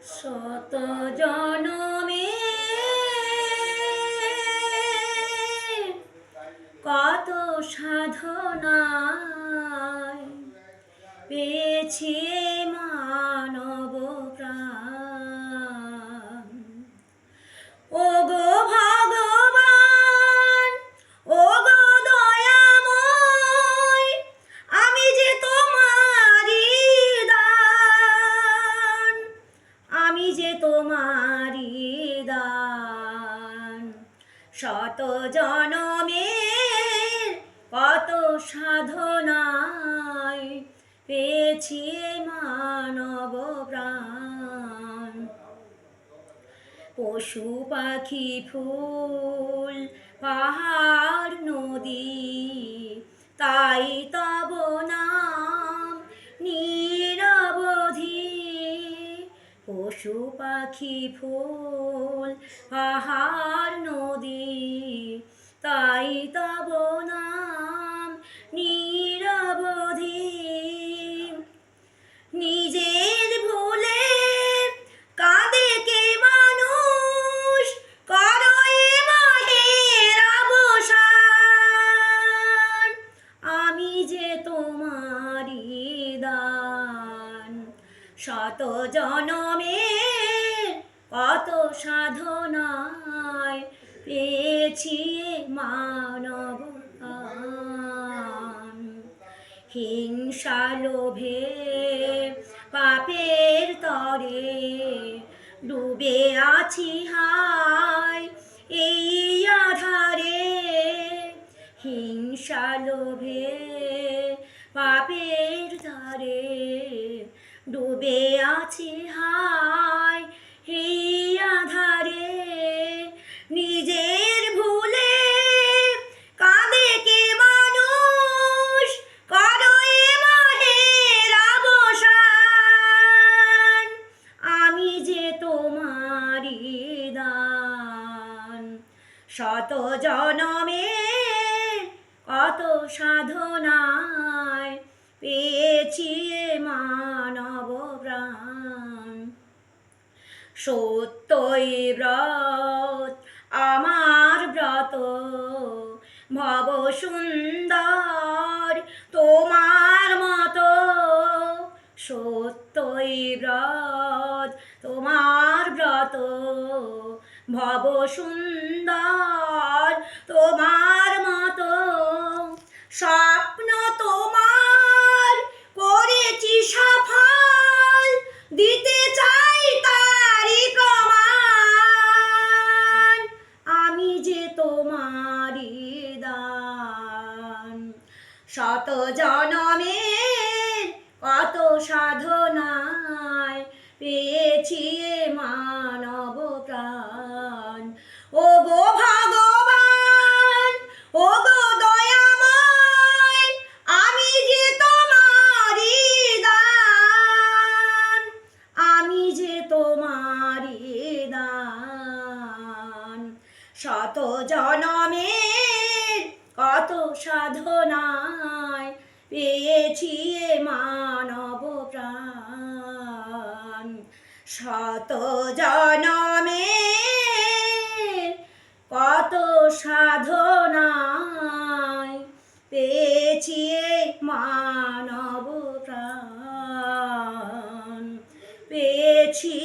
শত জনমে কত সাধনায় পেয়েছি মানব প্রাণ। ও গো ভগবান, ও গো দয়াময়, আমি যে তোমারই দান, আমি যে তোমারই দান। শত জনমের কত সাধনায় পেয়েছি মানব প্রাণ। পশু পাখি ফুল পাহাড় নদী, তাই তব নাম নিরবধি। পশু পাখি ফুল পাহাড় নদী, তাই তব নাম নিরবধি। নিজের ভুলে কাঁদে কে মানুষ, করো এ মাহের অবসান, আমি যে তোমারই দান। শত জনমের কত সাধনায় পেয়েছি মানব প্রাণ। হিংসা লোভে পাপের তরে ডুবে আছি হায় এই আধারে। হিংসা লোভে পাপের তরে ডুবে আছি হায় এই আধারে। নিজের ভুলে কাঁদে কে মানুষ, করো এ মাহের অবসান, আমি যে তোমারই দান। শত জনমের কত সাধনায় পেয়েছি মানব প্রাণ। সত্যই ব্রত আমার ব্রত, ভব সুন্দর তোমার মতো। সত্যই ব্রত তোমার ব্রত, ভব সুন্দর তোমার মতো। স্বপ্ন তোমার করেছি সফল, দিতে চাই তারি প্রমাণ, আমি যে তোমারই দান। শত জনমের কত সাধনায় পেয়েছি মানব প্রাণ। ও গো ভগবান, ও গো দয়াময়, আমি যে তোমারই দান, আমি যে তোমারই দান। শত জনমের কত সাধনায় পেয়েছি মানব প্রাণ। শত জনমের কত সাধনায় পেয়েছি মানব প্রাণ, পেয়েছি